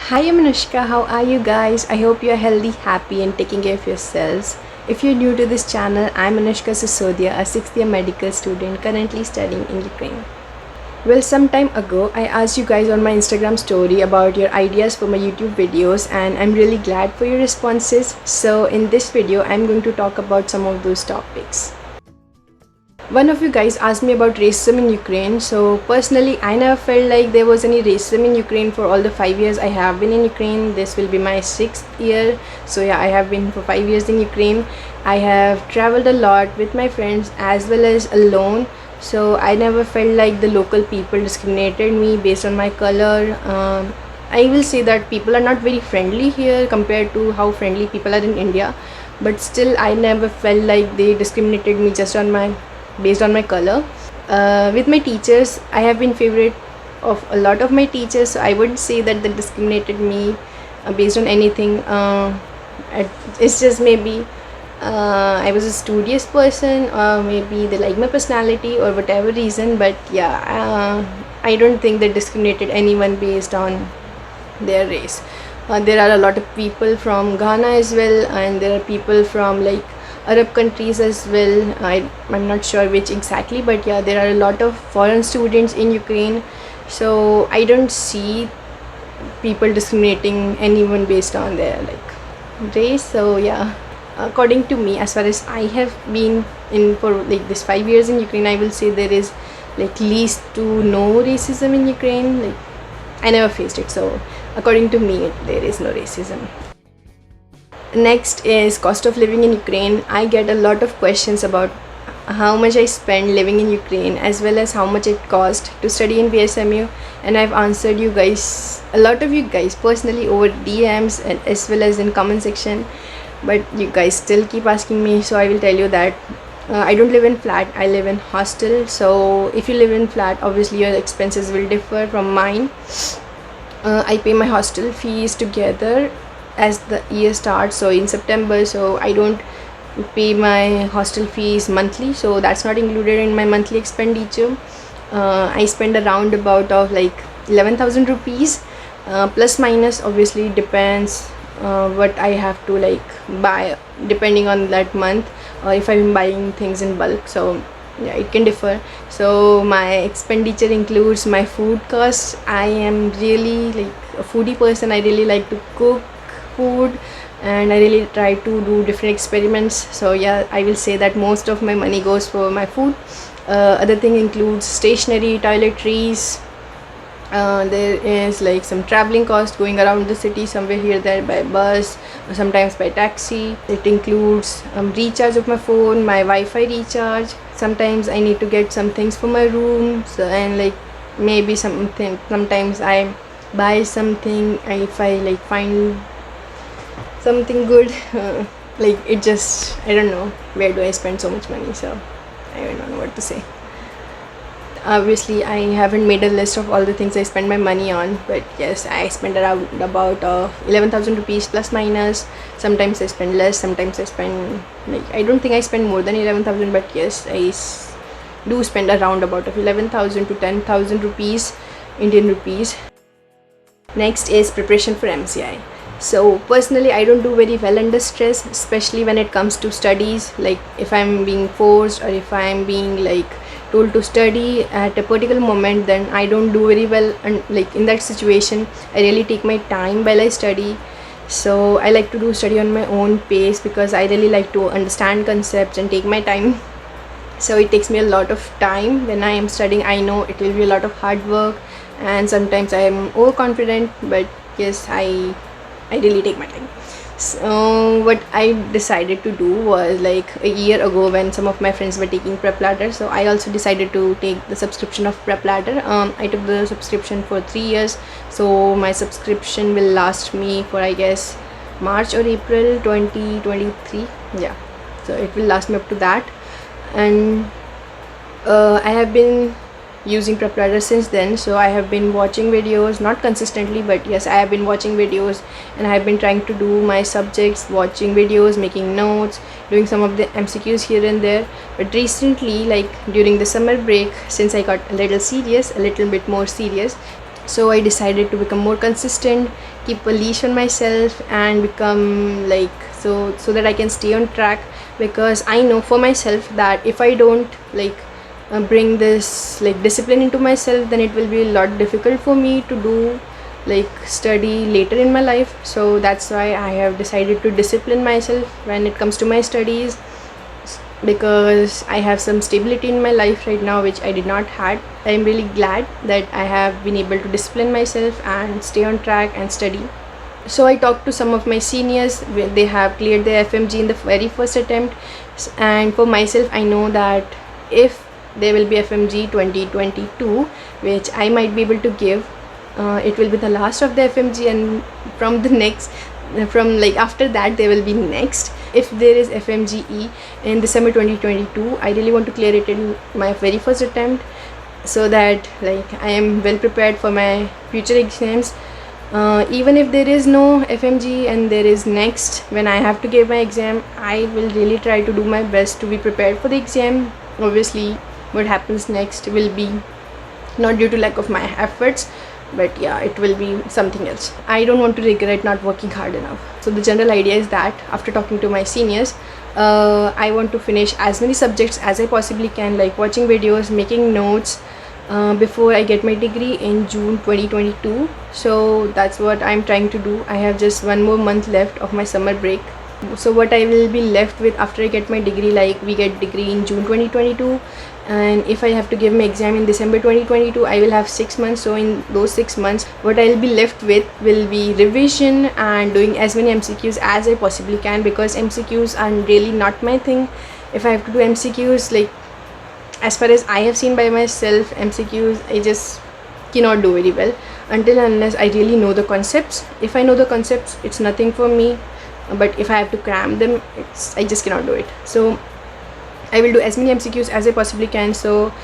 Hi, I'm Anushka. How are you guys? I hope you're healthy, happy, and taking care of yourselves. If you're new to this channel, I'm Anushka Sisodia, a sixth year medical student currently studying in Ukraine. Well, some time ago, I asked you guys on my Instagram story about your ideas for my YouTube videos, and I'm really glad for your responses. So, in this video, I'm going to talk about some of those topics. One of you guys asked me about racism in Ukraine. So personally, I never felt like there was any racism in Ukraine for all the 5 years I have been in Ukraine. This will be my sixth year. So yeah, I have been for 5 years in Ukraine. I have traveled a lot with my friends as well as alone. So I never felt like the local people discriminated me based on my color. I will say that people are not very friendly here compared to how friendly people are in India. But still, I never felt like they discriminated me just on my based on my color. With my teachers, I have been favorite of a lot of my teachers, so I wouldn't say that they discriminated me based on anything. It's just maybe I was a studious person, or maybe they like my personality or whatever reason. But yeah, I don't think they discriminated anyone based on their race. There are a lot of people from Ghana as well, and there are people from like Arab countries as well. I'm not sure which exactly, but yeah, there are a lot of foreign students in Ukraine. So I don't see people discriminating anyone based on their like race. So yeah, according to me, as far as I have been in for like this 5 years in Ukraine, I will say there is like least to no racism in Ukraine. Like I never faced it. So according to me, there is no racism. Next is cost of living in Ukraine. I get a lot of questions about how much I spend living in Ukraine as well as how much it cost to study in BSMU, and I've answered you guys, a lot of you guys personally over DMs and as well as in comment section, but you guys still keep asking me, so I will tell you that I don't live in flat, I live in hostel. So if you live in flat, obviously your expenses will differ from mine. I pay my hostel fees together as the year starts, so in September. So I don't pay my hostel fees monthly, so that's not included in my monthly expenditure. I spend a roundabout of like 11,000 rupees, plus minus obviously depends what I have to like buy depending on that month, or if I'm buying things in bulk. So yeah, it can differ. So my expenditure includes my food costs. I am really like a foodie person. I really like to cook food, and I really try to do different experiments. So yeah, I will say that most of my money goes for my food. Other thing includes stationery, toiletries. There is like some traveling cost going around the city, somewhere here there by bus or sometimes by taxi. It includes recharge of my phone, my Wi-Fi recharge. Sometimes I need to get some things for my room, so, and like maybe something, sometimes I buy something if I like find something good. Like it just, I don't know where do I spend so much money, so I don't know what to say. Obviously I haven't made a list of all the things I spend my money on, but yes, I spend around about 11,000 rupees plus minus. Sometimes I spend less, sometimes I spend like, I don't think I spend more than 11,000, but yes, do spend around about of 11,000 to 10,000 rupees, Indian rupees. Next is preparation for MCI. So personally, I don't do very well under stress, especially when it comes to studies. Like if I'm being forced or if I'm being like told to study at a particular moment, then I don't do very well. And like in that situation, I really take my time while I study. So I like to do study on my own pace because I really like to understand concepts and take my time. So it takes me a lot of time when I am studying. I know it will be a lot of hard work, and sometimes I am overconfident, but yes, I really take my time. So what I decided to do was like a year ago when some of my friends were taking Prep Ladder, so I also decided to take the subscription of Prep Ladder. I took the subscription for 3 years, so my subscription will last me for I guess March or April 2023. Yeah, so it will last me up to that, and I have been using Prep Ladder since then. So I have been watching videos, not consistently, but yes, I have been watching videos, and I have been trying to do my subjects, watching videos, making notes, doing some of the MCQs here and there. But recently, like during the summer break, since I got a little bit more serious, so I decided to become more consistent, keep a leash on myself and become like so that I can stay on track, because I know for myself that if I don't like bring this like discipline into myself, then it will be a lot difficult for me to do like study later in my life. So that's why I have decided to discipline myself when it comes to my studies, because I have some stability in my life right now which I did not had. I'm really glad that I have been able to discipline myself and stay on track and study. So I talked to some of my seniors when they have cleared their FMG in the very first attempt, and for myself I know that if there will be FMG 2022 which I might be able to give, it will be the last of the FMG, and from the next from like after that there will be next. If there is FMGE in December 2022, I really want to clear it in my very first attempt, so that like I am well prepared for my future exams. Even if there is no FMG and there is next, when I have to give my exam, I will really try to do my best to be prepared for the exam. Obviously what happens next will be not due to lack of my efforts, but yeah, it will be something else. I don't want to regret not working hard enough. So the general idea is that after talking to my seniors, I want to finish as many subjects as I possibly can, like watching videos, making notes, before I get my degree in June 2022. So that's what I'm trying to do. I have just one more month left of my summer break. So what I will be left with after I get my degree, like we get degree in June 2022, and if I have to give my exam in December 2022, I will have 6 months. So in those 6 months, what I'll be left with will be revision and doing as many MCQs as I possibly can, because MCQs are really not my thing. If I have to do MCQs, like as far as I have seen by myself, MCQs I just cannot do very well until unless I really know the concepts. If I know the concepts, it's nothing for me, but if I have to cram them, I just cannot do it. So I will do as many MCQs as I possibly can. So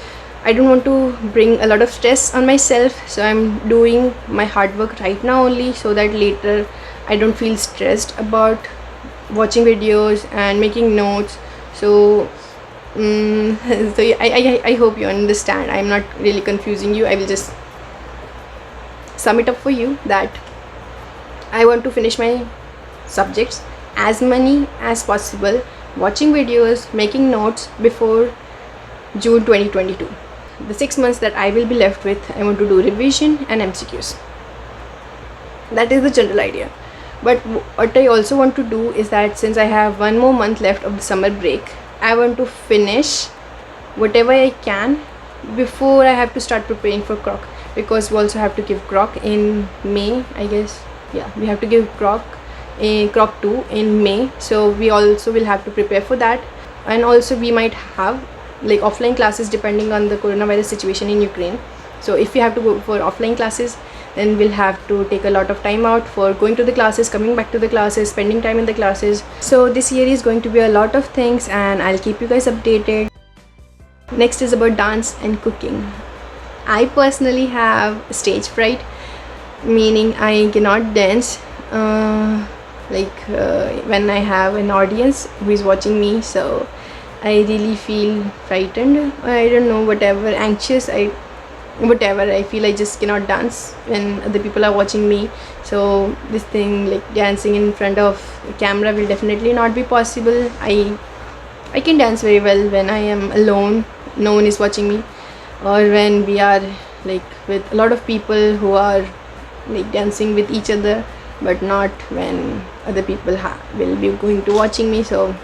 I don't want to bring a lot of stress on myself, so I'm doing my hard work right now only, so that later I don't feel stressed about watching videos and making notes. So so I hope you understand. I'm not really confusing you. I will just sum it up for you that I want to finish my subjects as many as possible, watching videos, making notes before June 2022. The 6 months that I will be left with, I want to do revision and MCQs. That is the general idea. But what I also want to do is that since I have one more month left of the summer break, I want to finish whatever I can before I have to start preparing for CROC, because we also have to give CROC in May, I guess. Yeah, we have to give CROC 2 in May, so we also will have to prepare for that. And also we might have like offline classes depending on the coronavirus situation in Ukraine. So if we have to go for offline classes, then we'll have to take a lot of time out for going to the classes, coming back to the classes, spending time in the classes. So this year is going to be a lot of things, and I'll keep you guys updated. Next is about dance and cooking. I personally have stage fright, meaning I cannot dance when I have an audience who is watching me. So I really feel frightened, or I don't know, whatever, anxious, whatever I feel. I just cannot dance when other people are watching me. So this thing like dancing in front of a camera will definitely not be possible. I can dance very well when I am alone, no one is watching me, or when we are like with a lot of people who are like dancing with each other, but not when other people will be going to watching me. So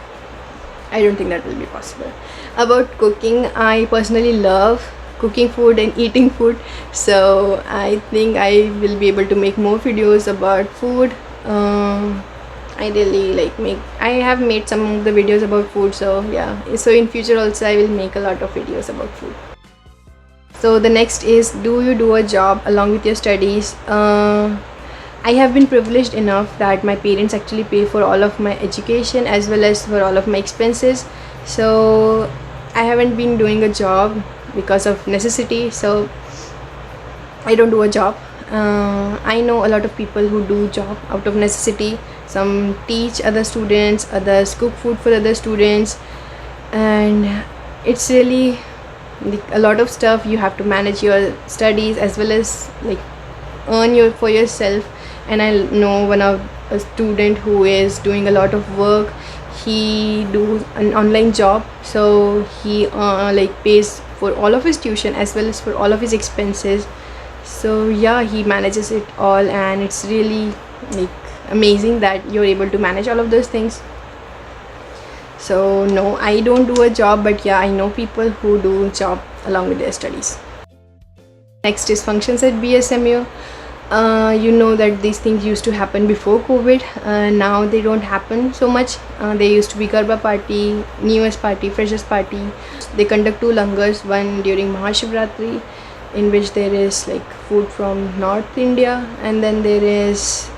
I don't think that will be possible. About cooking, I personally love cooking food and eating food, so I think I will be able to make more videos about food. I really I have made some of the videos about food, so yeah, so in future also I will make a lot of videos about food. So the next is, do you do a job along with your studies? I have been privileged enough that my parents actually pay for all of my education as well as for all of my expenses. So I haven't been doing a job because of necessity, so I don't do a job. I know a lot of people who do job out of necessity. Some teach other students, others cook food for other students, and it's really a lot of stuff. You have to manage your studies as well as earn for yourself, and I know one of a student who is doing a lot of work. He do an online job, so he like pays for all of his tuition as well as for all of his expenses. So yeah, he manages it all, and it's really like amazing that you're able to manage all of those things. So no, I don't do a job, but yeah, I know people who do job along with their studies. Next is functions at BSMU. You know that these things used to happen before COVID. Now they don't happen so much. There used to be Garba party, New Year's party, Freshers party. They conduct two langars, one during Mahashivratri, in which there is like food from North India, and then there is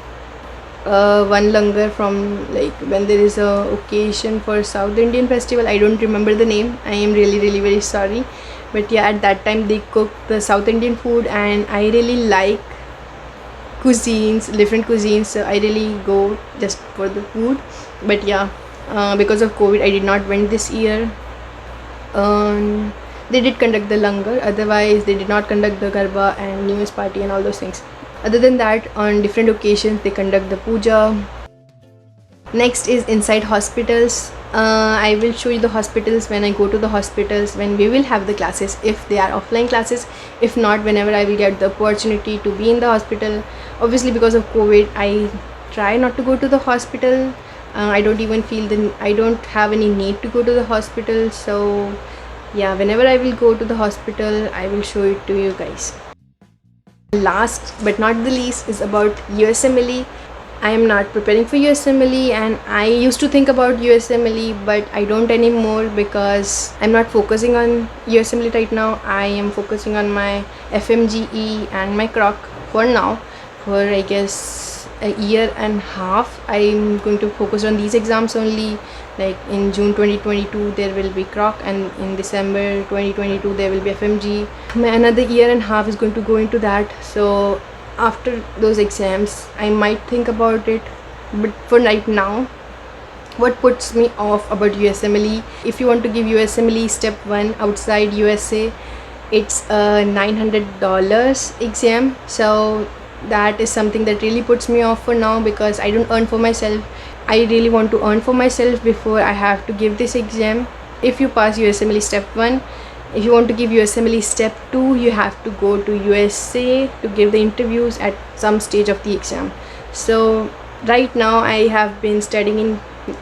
one langar from like when there is a occasion for South Indian festival. I don't remember the name. I am really very sorry, but yeah, at that time they cook the South Indian food, and I really like different cuisines, so I really go just for the food. But yeah, because of COVID I did not went this year. They did conduct the langar, otherwise they did not conduct the garba and New Year's party and all those things. Other than that, on different occasions they conduct the puja. Next is inside hospitals. I will show you the hospitals when I go to the hospitals, when we will have the classes, if they are offline classes. If not, whenever I will get the opportunity to be in the hospital. Obviously because of COVID I try not to go to the hospital. I don't even feel I don't have any need to go to the hospital. So yeah, whenever I will go to the hospital I will show it to you guys. Last but not the least is about USMLE. I am not preparing for USMLE, and I used to think about USMLE, but I don't anymore because I'm not focusing on USMLE right now. I am focusing on my FMGE and my CROC for now. For I guess a year and a half I'm going to focus on these exams only. Like in June 2022 there will be CROC, and in December 2022 there will be FMG. Another year and a half is going to go into that. So after those exams I might think about it, but for right now, what puts me off about USMLE, if you want to give USMLE step 1 outside USA, it's a $900 exam. So that is something that really puts me off for now, because I don't earn for myself. I really want to earn for myself before I have to give this exam. If you pass USMLE step 1, if you want to give USMLE step 2, you have to go to USA to give the interviews at some stage of the exam. So right now I have been studying in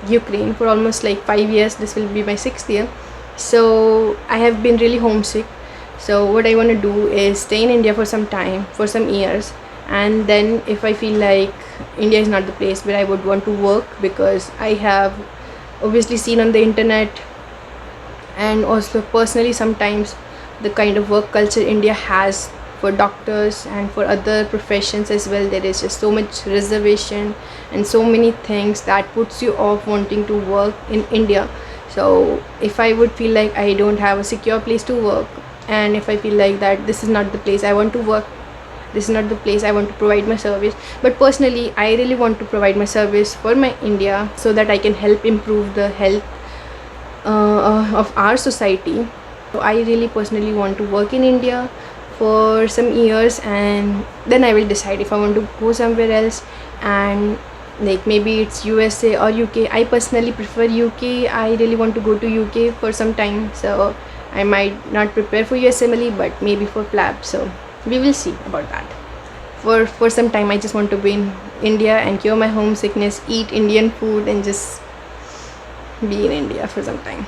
Ukraine for almost like 5 years. This will be my 6th year. So I have been really homesick. So what I want to do is stay in India for some time, for some years, and then if I feel like India is not the place where I would want to work, because I have obviously seen on the internet and also personally sometimes the kind of work culture India has for doctors and for other professions as well. There is just so much reservation and so many things that puts you off wanting to work in India. So if I would feel like I don't have a secure place to work, and if I feel like that this is not the place I want to work, this is not the place I want to provide my service, but personally I really want to provide my service for my India so that I can help improve the health of our society. So I really personally want to work in India for some years, and then I will decide if I want to go somewhere else, and like maybe it's USA or UK. I personally prefer UK. I really want to go to UK for some time, so I might not prepare for USMLE, but maybe for PLAB. So we will see about that. For some time I just want to be in India and cure my homesickness, eat Indian food, and just be in India for some time.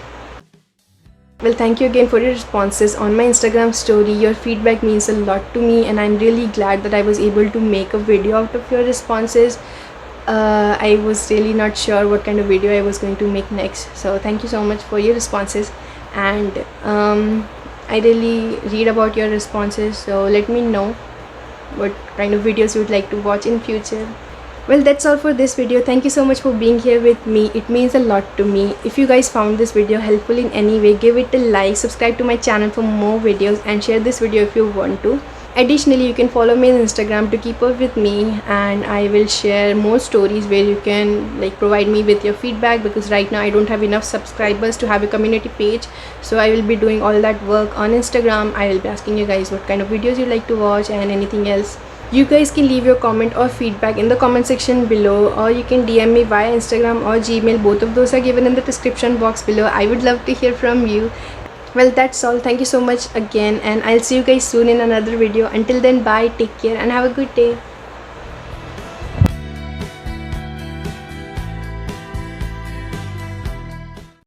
Well, thank you again for your responses on my Instagram story. Your feedback means a lot to me, and I'm really glad that I was able to make a video out of your responses. I was really not sure what kind of video I was going to make next, so thank you so much for your responses. And I really read about your responses, so let me know what kind of videos you would like to watch in future. Well, that's all for this video. Thank you so much for being here with me. It means a lot to me. If you guys found this video helpful in any way, give it a like, subscribe to my channel for more videos, and share this video if you want to. Additionally, you can follow me on Instagram to keep up with me, and I will share more stories where you can like provide me with your feedback, because right now I don't have enough subscribers to have a community page. So I will be doing all that work on Instagram. I will be asking you guys what kind of videos you like to watch and anything else. You guys can leave your comment or feedback in the comment section below, or you can DM me via Instagram or Gmail. Both of those are given in the description box below. I would love to hear from you. Well, that's all. Thank you so much again, and I'll see you guys soon in another video. Until then, bye, take care, and have a good day.